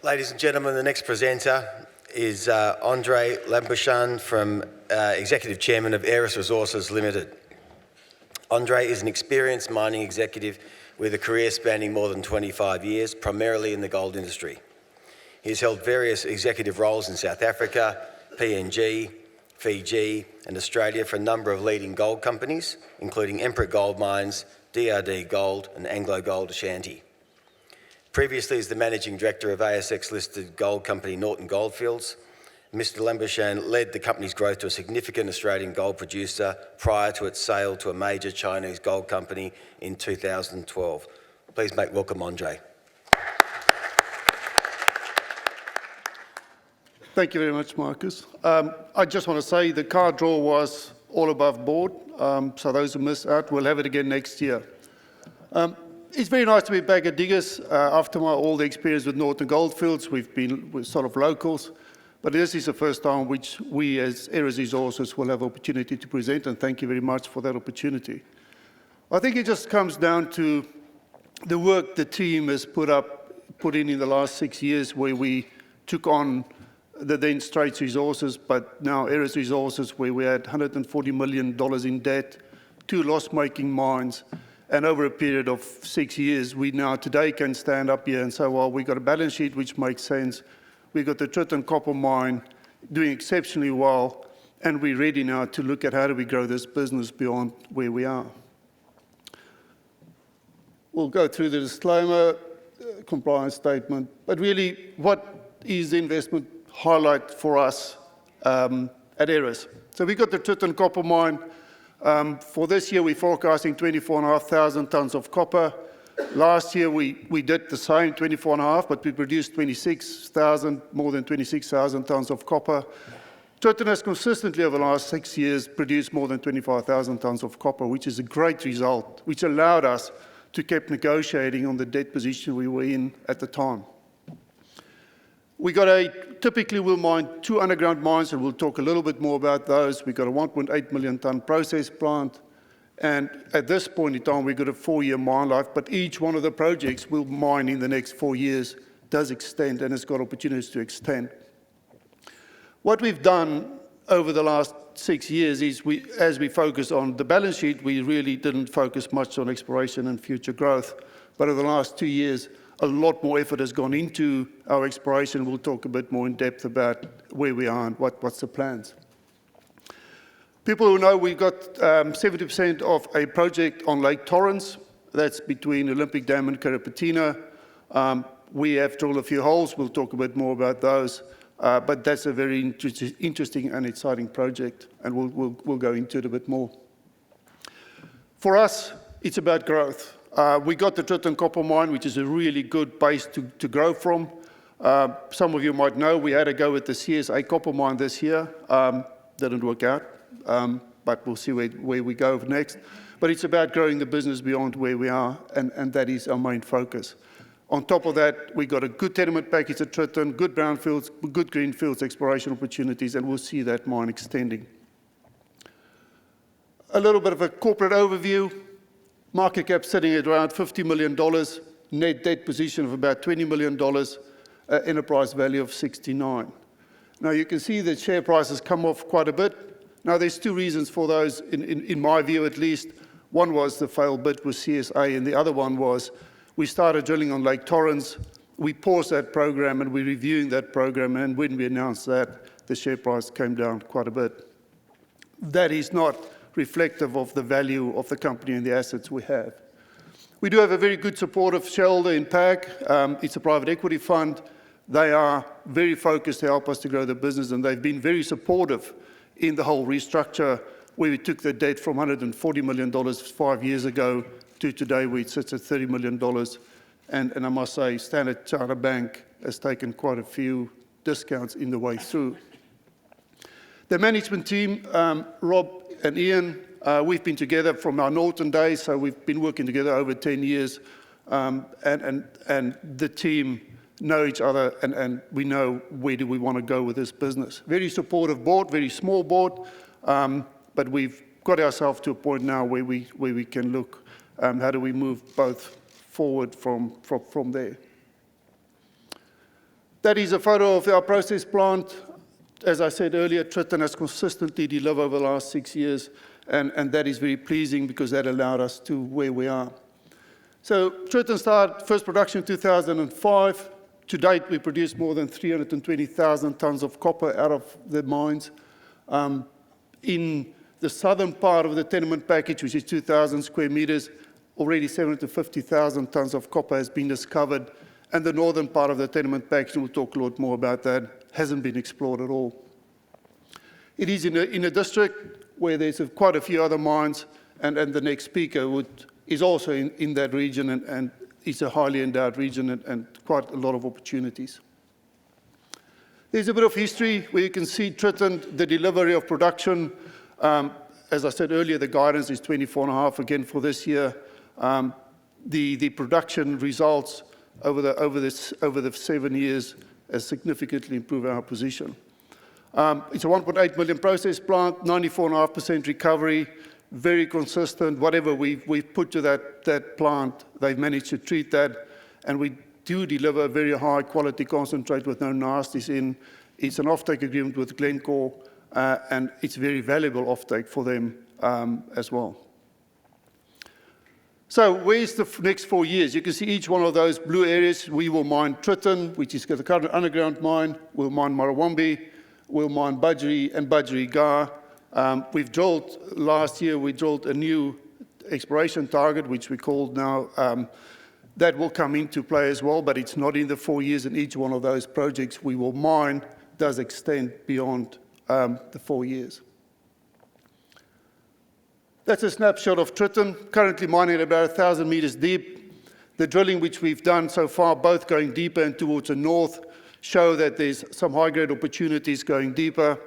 Ladies and gentlemen, the next presenter is Andre Labuschagne, Executive Chairman of Aeris Resources Limited. Andre is an experienced mining executive with a career spanning more than 25 years, primarily in the gold industry. He has held various executive roles in South Africa, PNG, Fiji and Australia for a number of leading gold companies, including Emperor Gold Mines, DRD Gold and Anglo Gold Ashanti. Previously as the Managing Director of ASX-listed gold company Norton Goldfields, Mr Labuschagne led the company's growth to a significant Australian gold producer prior to its sale to a major Chinese gold company in 2012. Please make welcome Andre. Thank you very much, Marcus. I just want to say the card draw was all above board, so those who missed out, we'll have it again next year. It's very nice to be back at Diggers after all the experience with Norton Goldfields. We're sort of locals, but this is the first time which we as Aeris Resources will have opportunity to present, and thank you very much for that opportunity. I think it just comes down to the work the team has put in the last 6 years, where we took on the then Straits Resources, but now Aeris Resources, where we had $140 million in debt, 2 loss-making mines, and over a period of 6 years, we now today can stand up here and say, well, we've got a balance sheet which makes sense. We've got the Tritton copper mine doing exceptionally well, and we're ready now to look at how do we grow this business beyond where we are. We'll go through the disclaimer, compliance statement, but really, what is the investment highlight for us at Aeris? So we've got the Tritton copper mine. For this year, we're forecasting 24,500 tonnes of copper. Last year, we did the same, 24.5, but we produced more than 26,000 tonnes of copper. Tritton has consistently, over the last 6 years, produced more than 25,000 tonnes of copper, which is a great result, which allowed us to keep negotiating on the debt position we were in at the time. Typically we'll mine 2 underground mines, and we'll talk a little bit more about those. We've got a 1.8 million tonne process plant, and at this point in time, we've got a 4-year mine life, but each one of the projects we'll mine in the next 4 years does extend, and it's got opportunities to extend. What we've done over the last 6 years is, as we focus on the balance sheet, we really didn't focus much on exploration and future growth, but over the last 2 years, a lot more effort has gone into our exploration. We'll talk a bit more in depth about where we are and what's the plans. People who know we've got 70% of a project on Lake Torrens. That's between Olympic Dam and Carrapateena. We have drilled a few holes. We'll talk a bit more about those. But that's a very interesting and exciting project, and we'll go into it a bit more. For us, it's about growth. We got the Tritton copper mine, which is a really good base to grow from. Some of you might know we had a go at the CSA copper mine this year. Didn't work out, but we'll see where we go next. But it's about growing the business beyond where we are, and that is our main focus. On top of that, we got a good tenement package at Tritton, good brownfields, good greenfields exploration opportunities, and we'll see that mine extending. A little bit of a corporate overview. Market cap sitting at around $50 million, net debt position of about $20 million, enterprise value of 69. Now you can see the share price has come off quite a bit. Now there's 2 reasons for those, in my view at least. One was the failed bid with CSA, and the other one was we started drilling on Lake Torrens. We paused that program, and we're reviewing that program, and when we announced that, the share price came down quite a bit. That is not reflective of the value of the company and the assets we have. We do have a very good supportive shareholder in PAG. It's a private equity fund. They are very focused to help us to grow the business, and they've been very supportive in the whole restructure, where we took the debt from $140 million 5 years ago to today, where it sits at $30 million. And I must say, Standard Chartered Bank has taken quite a few discounts in the way through. The management team, Rob and Ian, we've been together from our Norton days, so we've been working together over 10 years, and the team know each other, and we know where do we want to go with this business. Very supportive board, very small board, but we've got ourselves to a point now where we can look how do we move both forward from there. That is a photo of our process plant. As I said earlier, Tritton has consistently delivered over the last 6 years, and that is very pleasing because that allowed us to where we are. So Tritton started first production in 2005. To date, we produced more than 320,000 tons of copper out of the mines. In the southern part of the tenement package, which is 2,000 square meters, already 750,000 tons of copper has been discovered. And the northern part of the tenement package, and we'll talk a lot more about that, hasn't been explored at all. It is in a district where there's quite a few other mines, and the next speaker is also in that region, and it's a highly endowed region and quite a lot of opportunities. There's a bit of history where you can see Tritton, the delivery of production. As I said earlier, the guidance is 24.5 again for this year. The production results over the 7 years has significantly improved our position. It's a 1.8 million process plant, 94.5% recovery, very consistent. Whatever we've put to that plant, they've managed to treat that, and we do deliver a very high quality concentrate with no nasties in. It's an offtake agreement with Glencore, and it's very valuable offtake for them as well. So where's the next 4 years? You can see each one of those blue areas. We will mine Tritton, which is the current underground mine. We'll mine Murrawombie. We'll mine Budgery and Budgery-Gar. We've drilled, last year we drilled a new exploration target, which we called now, that will come into play as well, but it's not in the 4 years, and each one of those projects we will mine does extend beyond the 4 years. That's a snapshot of Tritton, currently mining at about 1,000 meters deep. The drilling which we've done so far, both going deeper and towards the north, show that there's some high-grade opportunities going deeper.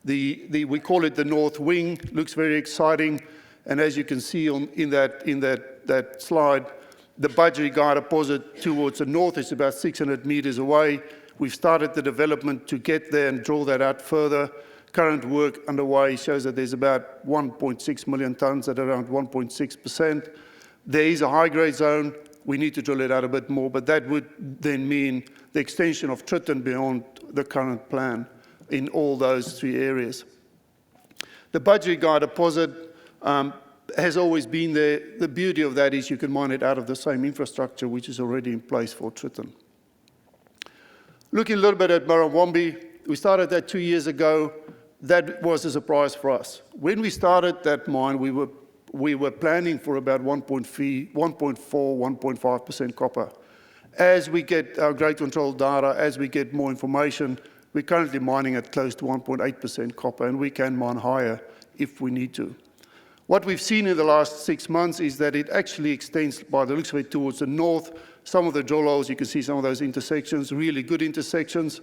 We call it the North Wing, looks very exciting, and as you can see in that slide, the Budgery-Gar deposit towards the north is about 600 meters away. We've started the development to get there and drill that out further. Current work underway shows that there's about 1.6 million tons at around 1.6%. There is a high-grade zone. We need to drill it out a bit more, but that would then mean the extension of Tritton beyond the current plan in all those 3 areas. The Budgery-Gar deposit has always been there. The beauty of that is you can mine it out of the same infrastructure which is already in place for Tritton. Looking a little bit at Murrawombie, we started that 2 years ago. That was a surprise for us. When we started that mine, we were planning for about 1.4, 1.5% copper. As we get our grade control data, as we get more information, we're currently mining at close to 1.8% copper, and we can mine higher if we need to. What we've seen in the last 6 months is that it actually extends by the looks of it towards the north. Some of the drill holes, you can see some of those intersections, really good intersections.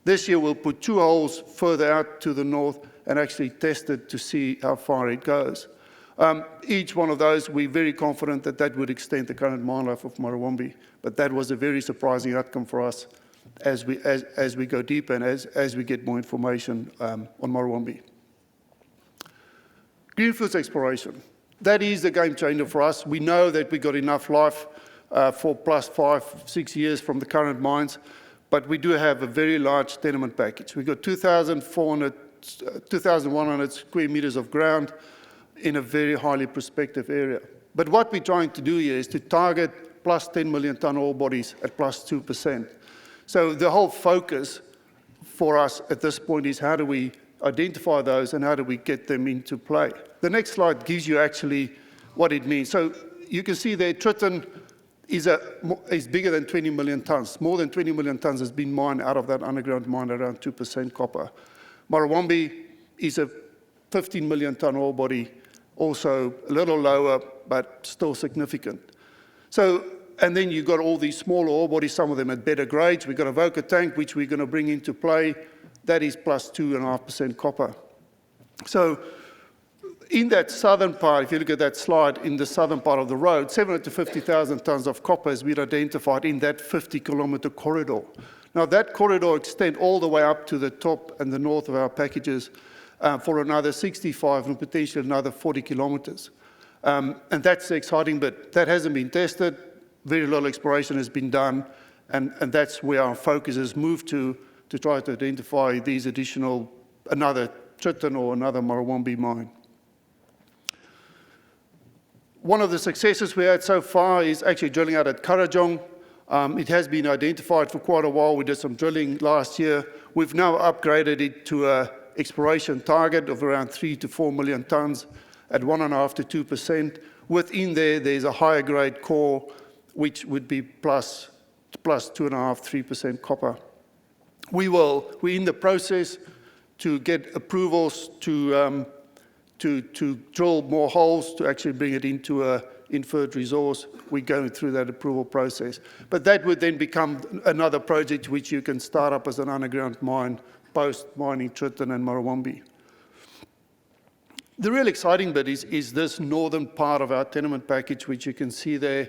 This year we'll put 2 holes further out to the north and actually test it to see how far it goes. Each one of those, we're very confident that that would extend the current mine life of Murrawombie, but that was a very surprising outcome for us as we go deeper and as we get more information on Murrawombie. Greenfields exploration. That is the game changer for us. We know that we got enough life for plus 5, 6 years from the current mines, but we do have a very large tenement package. We've got 2,100 square meters of ground in a very highly prospective area. But what we're trying to do here is to target plus 10 million ton ore bodies at plus 2%. So the whole focus for us at this point is how do we identify those and how do we get them into play. The next slide gives you actually what it means. So you can see there Tritton is bigger than 20 million tons. More than 20 million tons has been mined out of that underground mine, around 2% copper. Murrawombie is a 15 million ton ore body, also a little lower, but still significant. So, and then you've got all these smaller ore bodies, some of them at better grades. We've got a Avoca Tank, which we're going to bring into play. That is plus 2.5% copper. So in that southern part, if you look at that slide, in the southern part of the road, 750,000 tons of copper has been identified in that 50-kilometer corridor. Now that corridor extends all the way up to the top and the north of our packages for another 65 and potentially another 40 kilometers. And that's the exciting bit. That hasn't been tested. Very little exploration has been done. And that's where our focus has moved to try to identify these additional, another Tritton or another Murrawombie mine. One of the successes we had so far is actually drilling out at Kurrajong. It has been identified for quite a while. We did some drilling last year. We've now upgraded it to an exploration target of around 3 to 4 million tonnes at 1.5 to 2%. Within there's a higher grade core, which would be plus 2.5, 3% copper. We're in the process to get approvals to drill more holes to actually bring it into an inferred resource. We're going through that approval process. But that would then become another project which you can start up as an underground mine, post-mining Tritton and Murrawombie. The real exciting bit is this northern part of our tenement package, which you can see there.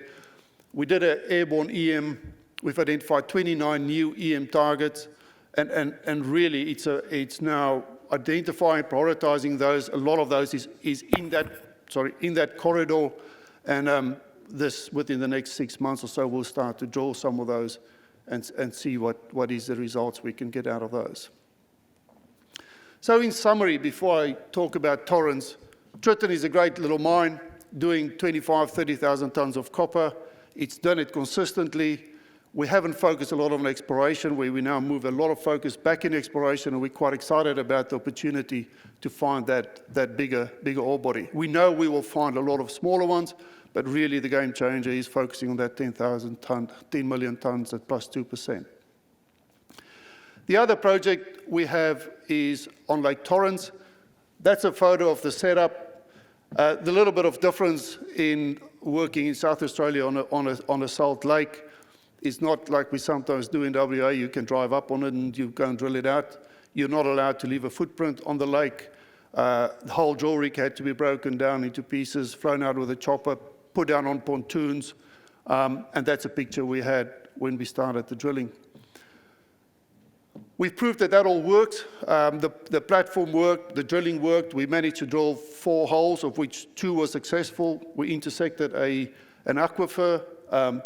We did an airborne EM. We've identified 29 new EM targets, and really it's now identifying, prioritizing those. A lot of those is in that corridor, and this within the next 6 months or so we'll start to drill some of those and see what is the results we can get out of those. So in summary, before I talk about Torrens, Tritton is a great little mine doing 25,000, 30,000 tonnes of copper. It's done it consistently. We haven't focused a lot on exploration, where we now move a lot of focus back in exploration, and we're quite excited about the opportunity to find that bigger ore body. We know we will find a lot of smaller ones, but really the game changer is focusing on that 10 million tonnes at plus 2%. The other project we have is on Lake Torrens. That's a photo of the setup. The little bit of difference in working in South Australia on a salt lake is not like we sometimes do in WA. You can drive up on it and you go and drill it out. You're not allowed to leave a footprint on the lake. The whole drill rig had to be broken down into pieces, flown out with a chopper, put down on pontoons, and that's a picture we had when we started the drilling. We've proved that all works. The platform worked, the drilling worked. We managed to drill 4 holes, of which 2 were successful. We intersected an aquifer.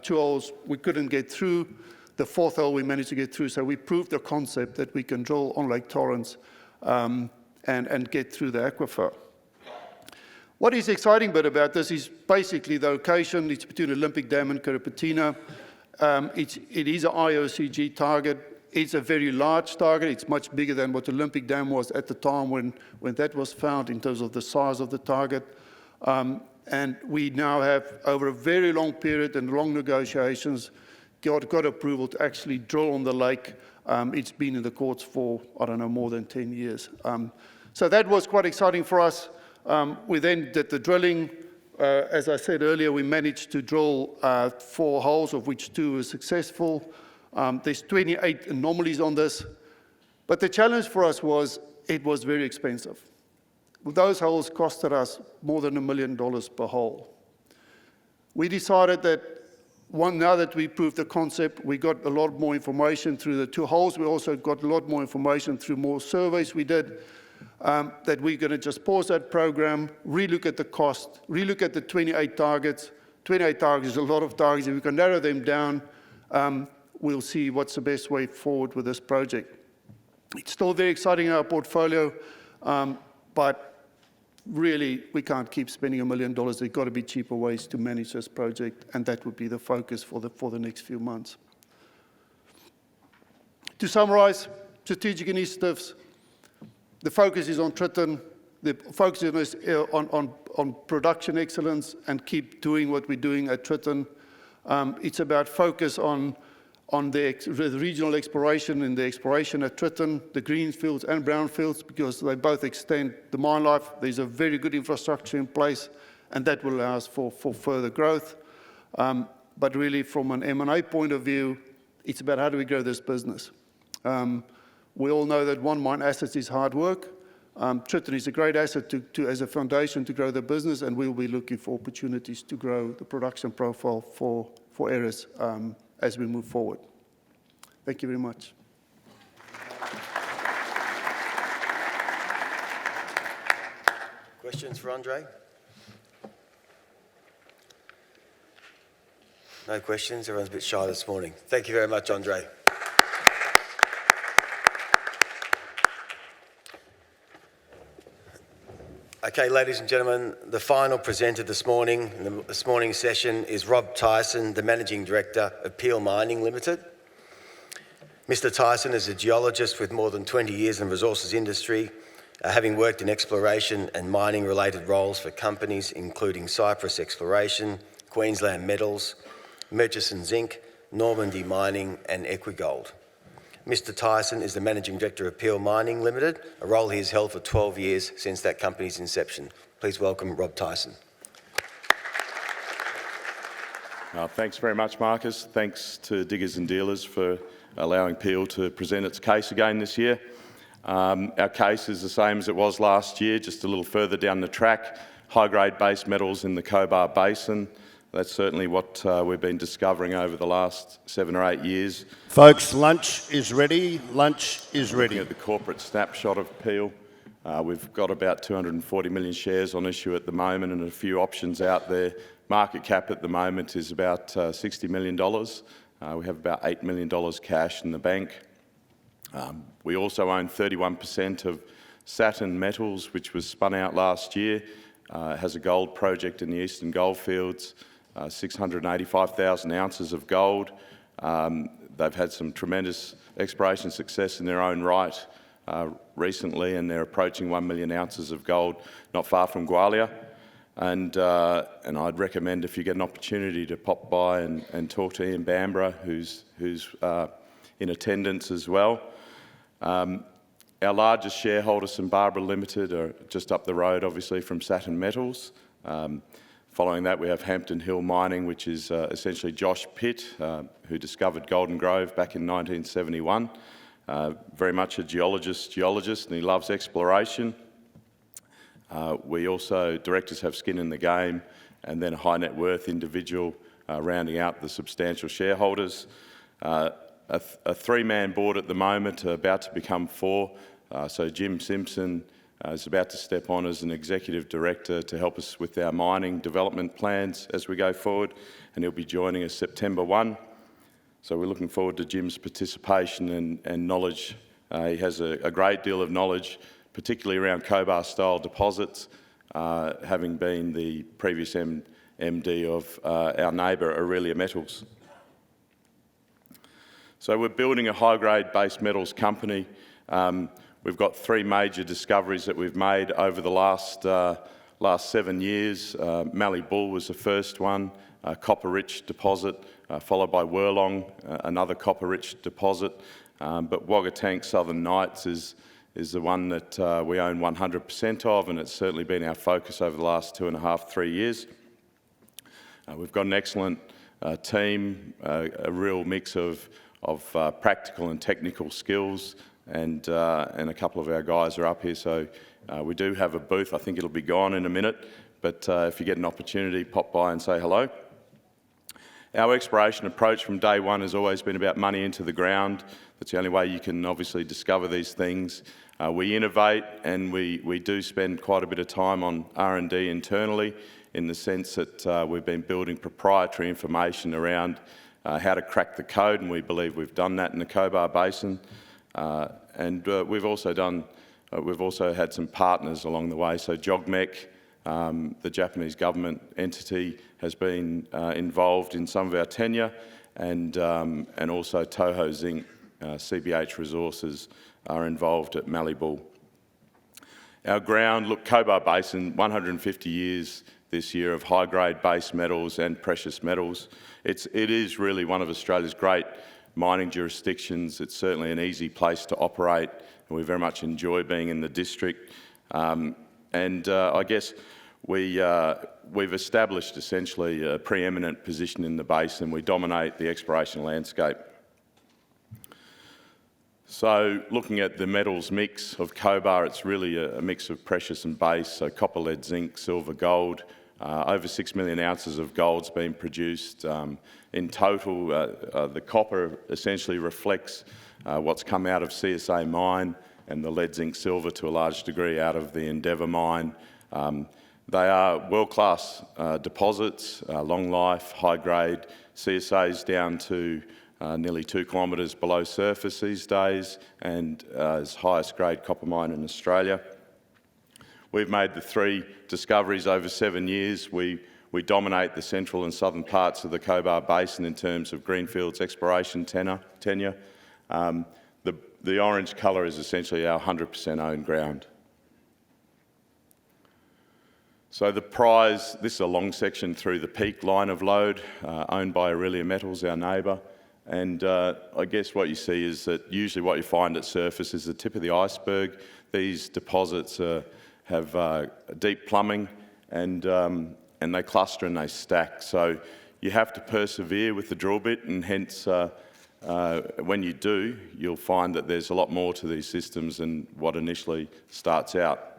2 holes we couldn't get through. The 4th hole we managed to get through. So we proved the concept that we can drill on Lake Torrens and get through the aquifer. What is exciting bit about this is basically the location. It's between Olympic Dam and Kiripatina. It is an IOCG target. It's a very large target. It's much bigger than what Olympic Dam was at the time when that was found in terms of the size of the target. And we now have, over a very long period and long negotiations, got approval to actually drill on the lake. It's been in the courts for, I don't know, more than 10 years. So that was quite exciting for us. We then did the drilling. As I said earlier, we managed to drill 4 holes, of which 2 were successful. There's 28 anomalies on this. But the challenge for us was it was very expensive. Those holes costed us more than $1 million per hole. We decided that now that we proved the concept, we got a lot more information through the 2 holes. We also got a lot more information through more surveys we did, that we're going to just pause that program, relook at the cost, relook at the 28 targets. 28 targets is a lot of targets. If we can narrow them down, we'll see what's the best way forward with this project. It's still very exciting in our portfolio, but really, we can't keep spending $1 million. There's got to be cheaper ways to manage this project, and that would be the focus for the next few months. To summarize, strategic initiatives, the focus is on Tritton. The focus is on production excellence and keep doing what we're doing at Tritton. It's about focus on the regional exploration and the exploration at Tritton, the greenfields and brownfields, because they both extend the mine life. There's a very good infrastructure in place, and that will allow us for further growth. But really, from an M&A point of view, it's about how do we grow this business. We all know that one mine assets is hard work. Tritton is a great asset as a foundation to grow the business, and we'll be looking for opportunities to grow the production profile for Aeris as we move forward. Thank you very much. Questions for Andre? No questions? Everyone's a bit shy this morning. Thank you very much, Andre. Okay, ladies and gentlemen, the final presenter this morning, in this morning's session, is Rob Tyson, the Managing Director of Peel Mining Limited. Mr. Tyson is a geologist with more than 20 years in the resources industry, having worked in exploration and mining-related roles for companies including Cyprus Exploration, Queensland Metals, Murchison Zinc, Normandy Mining and Equigold. Mr. Tyson is the Managing Director of Peel Mining Limited, a role he has held for 12 years since that company's inception. Please welcome Rob Tyson. Thanks very much, Marcus. Thanks to Diggers and Dealers for allowing Peel to present its case again this year. Our case is the same as it was last year, just a little further down the track. High-grade base metals in the Cobar Basin. That's certainly what we've been discovering over the last 7 or 8 years. Folks, lunch is ready. Lunch is ready. Looking at the corporate snapshot of Peel, we've got about 240 million shares on issue at the moment and a few options out there. Market cap at the moment is about $60 million. We have about $8 million cash in the bank. We also own 31% of Saturn Metals, which was spun out last year. It has a gold project in the Eastern Goldfields, 685,000 ounces of gold. They've had some tremendous exploration success in their own right recently, and they're approaching 1 million ounces of gold not far from Gwalia. And I'd recommend, if you get an opportunity, to pop by and talk to Ian Bamborough, who's in attendance as well. Our largest shareholder, St Barbara Limited, are just up the road, obviously, from Saturn Metals. Following that, we have Hampton Hill Mining, which is essentially Josh Pitt, who discovered Golden Grove back in 1971. Very much a geologist, and he loves exploration. We also, directors have skin in the game, and then a high net worth individual rounding out the substantial shareholders. A three-man board at the moment, about to become four. So Jim Simpson is about to step on as an executive director to help us with our mining development plans as we go forward, and he'll be joining us September 1. So we're looking forward to Jim's participation and knowledge. He has a great deal of knowledge, particularly around Cobar-style deposits, having been the previous MD of our neighbour, Aurelia Metals. So we're building a high-grade base metals company. We've got 3 major discoveries that we've made over the last 7 years. Mallee Bull was the first one, a copper-rich deposit, followed by Wirlong, another copper-rich deposit. But Wagga Southern Nights is the one that we own 100% of, and it's certainly been our focus over the last 2.5, 3 years. We've got an excellent team, a real mix of practical and technical skills, and a couple of our guys are up here, so we do have a booth. I think it'll be gone in a minute, but if you get an opportunity, pop by and say hello. Our exploration approach from day one has always been about money into the ground. That's the only way you can obviously discover these things. We innovate, and we do spend quite a bit of time on R&D internally, in the sense that we've been building proprietary information around how to crack the code, and we believe we've done that in the Cobar Basin. And we've also had some partners along the way. So JOGMEC, the Japanese government entity, has been involved in some of our tenure, and also Toho Zinc, CBH Resources, are involved at Mallee Bull. Our ground, look, Cobar Basin, 150 years this year of high-grade base metals and precious metals. It is really one of Australia's great mining jurisdictions. It's certainly an easy place to operate, and we very much enjoy being in the district. I guess we've established essentially a preeminent position in the basin. We dominate the exploration landscape. So looking at the metals mix of Cobar, it's really a mix of precious and base, so copper, lead, zinc, silver, gold. Over 6 million ounces of gold's been produced. In total, the copper essentially reflects what's come out of CSA mine, and the lead, zinc, silver to a large degree out of the Endeavour mine. They are world-class deposits, long life, high grade, CSAs down to nearly 2 kilometres below surface these days, and as highest grade copper mine in Australia. We've made the 3 discoveries over 7 years. We dominate the central and southern parts of the Cobar Basin in terms of greenfields exploration tenure. The orange colour is essentially our 100% owned ground. So the prize, this is a long section through the Peak line of lode, owned by Aurelia Metals, our neighbour. And I guess what you see is that usually what you find at surface is the tip of the iceberg. These deposits have deep plumbing, and they cluster and they stack. So you have to persevere with the drill bit, and hence when you do, you'll find that there's a lot more to these systems than what initially starts out.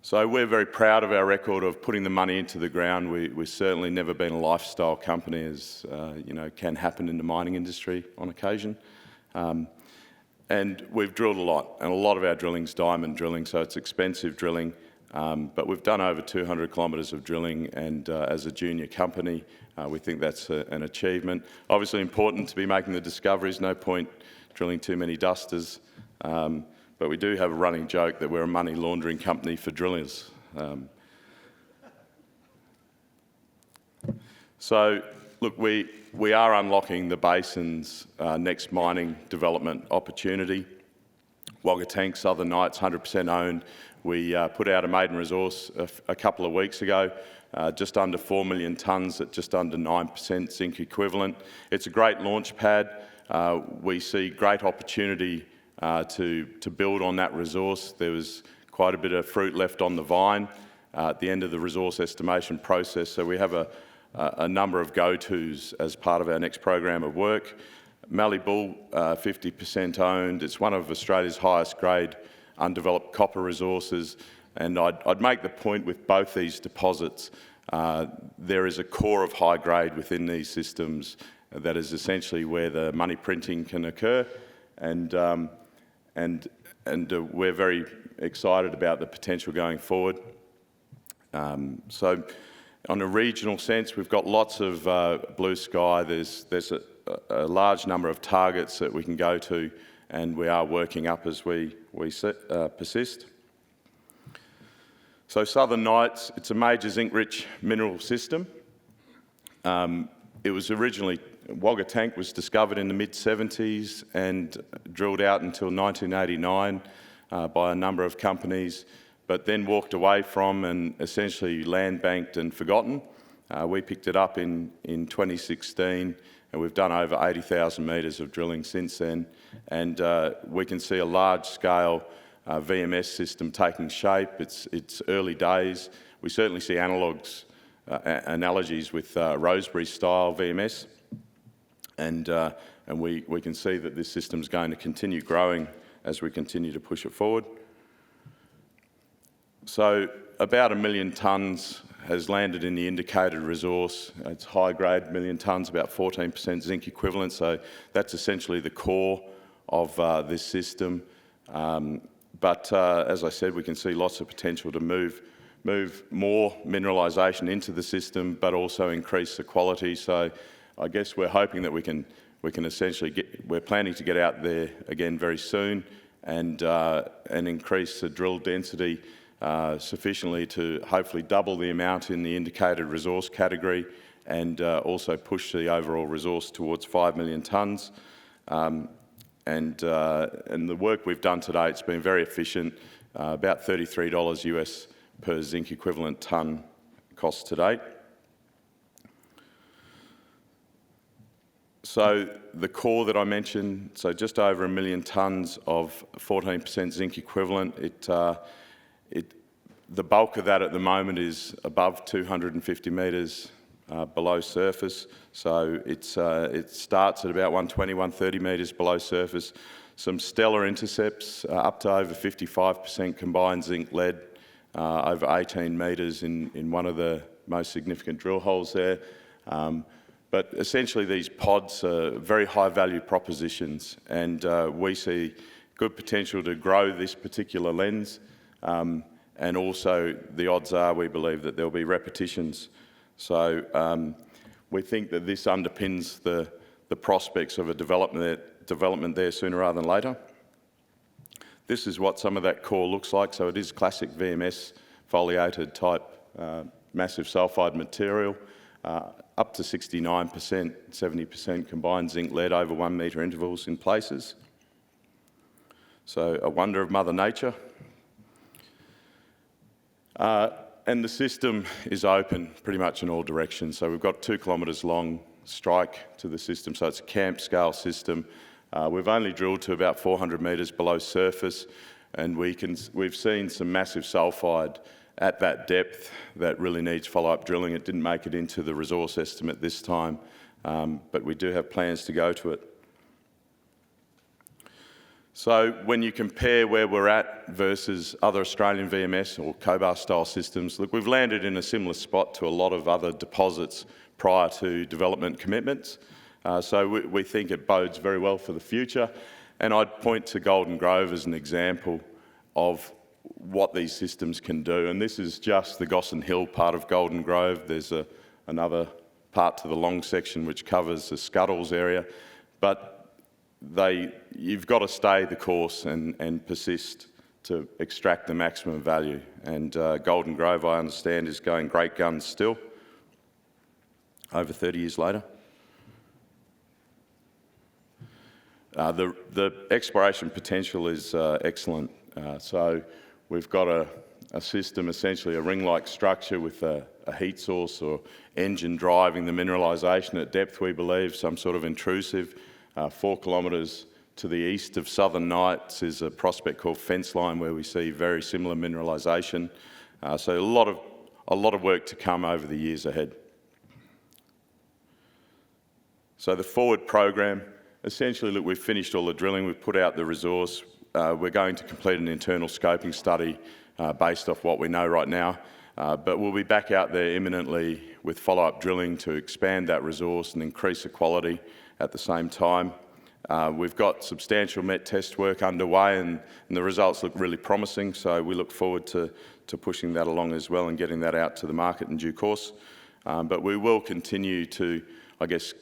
So we're very proud of our record of putting the money into the ground. We've certainly never been a lifestyle company, as can happen in the mining industry on occasion. And we've drilled a lot, and a lot of our drilling's diamond drilling, so it's expensive drilling. But we've done over 200 kilometres of drilling, and as a junior company, we think that's an achievement. Obviously important to be making the discoveries, no point drilling too many dusters. But we do have a running joke that we're a money laundering company for drillers. So, look, we are unlocking the basin's next mining development opportunity. Wagga Tank, Southern Nights, 100% owned. We put out a maiden resource a couple of weeks ago, just under 4 million tonnes at just under 9% zinc equivalent. It's a great launch pad. We see great opportunity to build on that resource. There was quite a bit of fruit left on the vine at the end of the resource estimation process, so we have a number of go-tos as part of our next program of work. Mallee Bull, 50% owned. It's one of Australia's highest grade undeveloped copper resources, and I'd make the point with both these deposits, there is a core of high grade within these systems that is essentially where the money printing can occur, and we're very excited about the potential going forward. So on a regional sense, we've got lots of blue sky. There's a large number of targets that we can go to, and we are working up as we persist. So Southern Nights, it's a major zinc-rich mineral system. It was originally, Wagga Tank was discovered in the mid-70s and drilled out until 1989 by a number of companies, but then walked away from and essentially land banked and forgotten. We picked it up in 2016, and we've done over 80,000 metres of drilling since then, and we can see a large-scale VMS system taking shape. It's early days. We certainly see analogies with Rosebery-style VMS, and we can see that this system's going to continue growing as we continue to push it forward. So about 1 million tonnes has landed in the indicated resource. It's high grade, 1 million tonnes, about 14% zinc equivalent, so that's essentially the core of this system. But as I said, we can see lots of potential to move more mineralisation into the system, but also increase the quality. So I guess we're hoping that we can essentially we're planning to get out there again very soon and increase the drill density sufficiently to hopefully double the amount in the indicated resource category, and also push the overall resource towards 5 million tonnes. And the work we've done today, it's been very efficient, about $33 US per zinc equivalent tonne cost to date. So the core that I mentioned, so just over 1 million tonnes of 14% zinc equivalent. The bulk of that at the moment is above 250 metres below surface. So it starts at about 120, 130 metres below surface. Some stellar intercepts, up to over 55% combined zinc-lead, over 18 metres in one of the most significant drill holes there. But essentially these pods are very high value propositions, and we see good potential to grow this particular lens. and also the odds are we believe that there'll be repetitions. So we think that this underpins the prospects of a development there sooner rather than later. This is what some of that core looks like. So it is classic VMS foliated type massive sulphide material, up to 69%, 70% combined zinc lead over 1 metre intervals in places. So a wonder of Mother Nature. And the system is open pretty much in all directions. So we've got 2 kilometres long strike to the system, so it's a camp scale system. We've only drilled to about 400 metres below surface, and we've seen some massive sulphide at that depth that really needs follow-up drilling. It didn't make it into the resource estimate this time, but we do have plans to go to it. So when you compare where we're at versus other Australian VMS or Cobar style systems, look, we've landed in a similar spot to a lot of other deposits prior to development commitments. So we think it bodes very well for the future. And I'd point to Golden Grove as an example of what these systems can do. And this is just the Gossan Hill part of Golden Grove. There's another part to the long section which covers the Scuddles area. But you've got to stay the course and persist to extract the maximum value. And Golden Grove, I understand, is going great guns still, over 30 years later. The exploration potential is excellent. So we've got a system, essentially a ring-like structure with a heat source or engine driving the mineralisation at depth, we believe, some sort of intrusive. 4 kilometres to the east of Southern Nights is a prospect called Fence Line where we see very similar mineralisation. So a lot of work to come over the years ahead. So the forward program, essentially, look, we've finished all the drilling, we've put out the resource. We're going to complete an internal scoping study based off what we know right now, but we'll be back out there imminently with follow-up drilling to expand that resource and increase the quality at the same time. We've got substantial met test work underway and the results look really promising, so we look forward to pushing that along as well and getting that out to the market in due course. But we will continue to, I guess,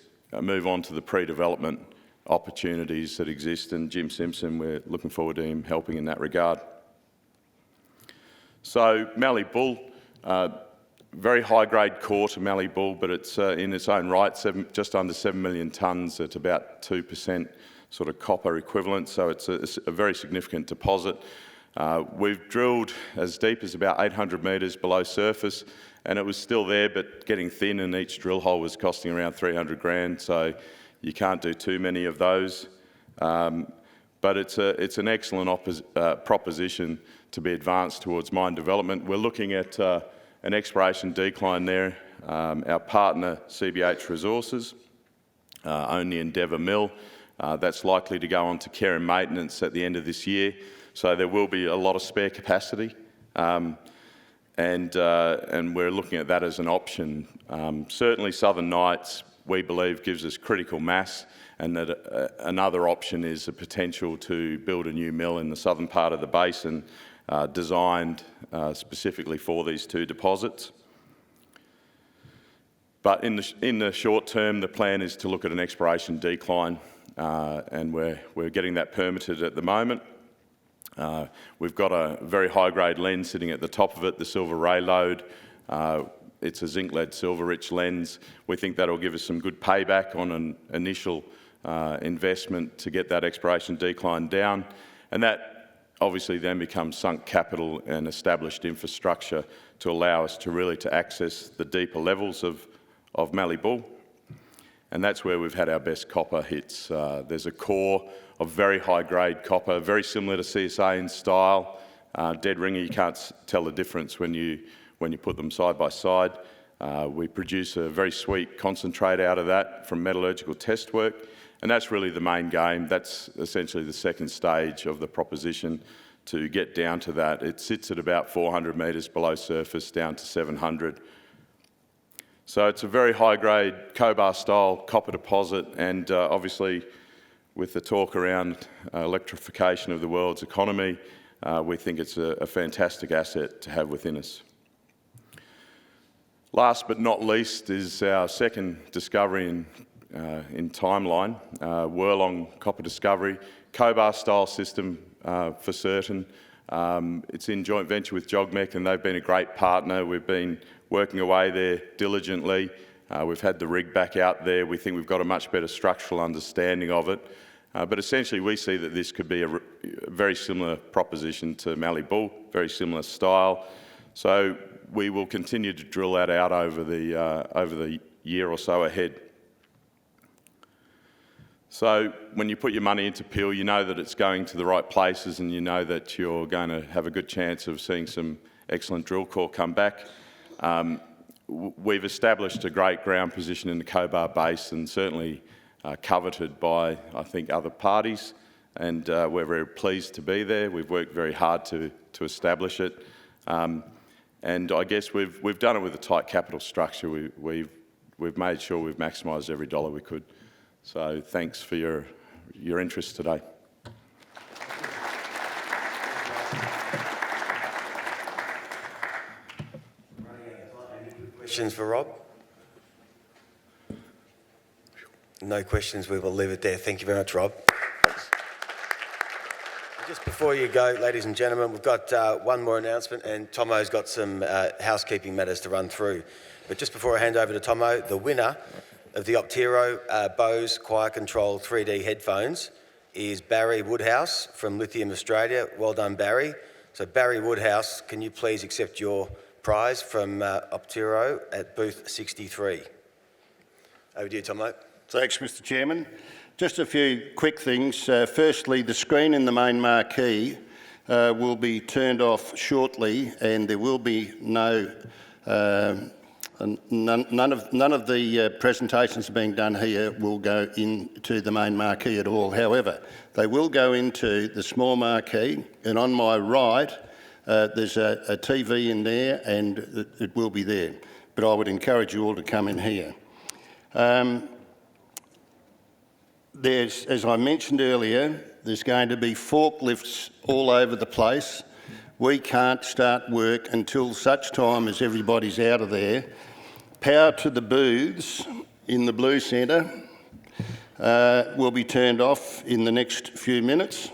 move on to the pre-development opportunities that exist, and Jim Simpson, we're looking forward to him helping in that regard. So Mallee Bull, very high-grade core to Mallee Bull, but it's in its own right, just under 7 million tonnes at about 2% sort of copper equivalent, so it's a very significant deposit. We've drilled as deep as about 800 metres below surface, and it was still there, but getting thin, and each drill hole was costing around 300 grand, so you can't do too many of those. But it's an excellent proposition to be advanced towards mine development. We're looking at an exploration decline there. Our partner, CBH Resources, own the Endeavour Mill. That's likely to go on to care and maintenance at the end of this year. So there will be a lot of spare capacity. And we're looking at that as an option. Certainly Southern Nights, we believe, gives us critical mass, and that another option is the potential to build a new mill in the southern part of the basin, designed specifically for these two deposits. But in the short term, the plan is to look at an exploration decline, and we're getting that permitted at the moment. We've got a very high-grade lens sitting at the top of it, the Silver Ray Lode. It's a zinc-lead silver-rich lens. We think that'll give us some good payback on an initial investment to get that exploration decline down. And that obviously then becomes sunk capital and established infrastructure to allow us to really access the deeper levels of Mallee Bull. And that's where we've had our best copper hits. There's a core of very high-grade copper, very similar to CSA in style. Dead ringer, you can't tell the difference when you put them side by side. We produce a very sweet concentrate out of that from metallurgical test work, and that's really the main game. That's essentially the second stage of the proposition to get down to that. It sits at about 400 metres below surface, down to 700. So it's a very high-grade Cobar-style copper deposit, and obviously with the talk around electrification of the world's economy, we think it's a fantastic asset to have within us. Last but not least is our second discovery in timeline, Wirlong copper discovery, Cobar style system for certain. It's in joint venture with JOGMEC and they've been a great partner. We've been working away there diligently. We've had the rig back out there. We think we've got a much better structural understanding of it. But essentially we see that this could be a very similar proposition to Mallee Bull, very similar style. So we will continue to drill that out over the year or so ahead. So when you put your money into Peel, you know that it's going to the right places and you know that you're going to have a good chance of seeing some excellent drill core come back. We've established a great ground position in the Cobar Basin, certainly coveted by, I think, other parties, and we're very pleased to be there. We've worked very hard to establish it. And I guess we've done it with a tight capital structure. We've made sure we've maximised every dollar we could. So thanks for your interest today. Questions for Rob? No questions. We will leave it there. Thank you very much, Rob. Just before you go, ladies and gentlemen, we've got one more announcement and Tomo's got some housekeeping matters to run through. But just before I hand over to Tomo, the winner of the Optiro Bose Choir Control 3D headphones is Barry Woodhouse from Lithium Australia. Well done, Barry. So Barry Woodhouse, can you please accept your prize from Optiro at booth 63? Over to you, Tomo. Thanks, Mr. Chairman. Just a few quick things. Firstly, the screen in the main marquee will be turned off shortly, and there will be none of the presentations being done here will go into the main marquee at all. However, they will go into the small marquee, and on my right, there's a TV in there, and it will be there. But I would encourage you all to come in here. As I mentioned earlier, there's going to be forklifts all over the place. We can't start work until such time as everybody's out of there. Power to the booths in the blue centre will be turned off in the next few minutes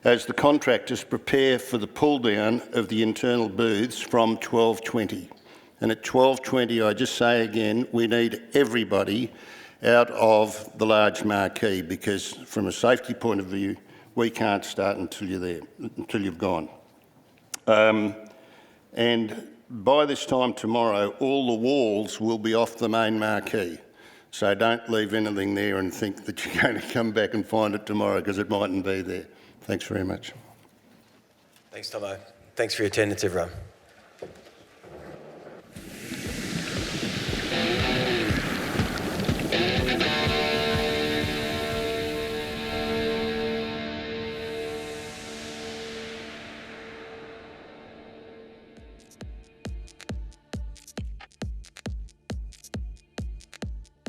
as the contractors prepare for the pull down of the internal booths from 12:20. And at 12:20, I just say again, we need everybody out of the large marquee because from a safety point of view, we can't start until you're there, until you've gone. And by this time tomorrow, all the walls will be off the main marquee. So don't leave anything there and think that you're going to come back and find it tomorrow because it mightn't be there. Thanks very much. Thanks, Tomo. Thanks for your attendance, everyone.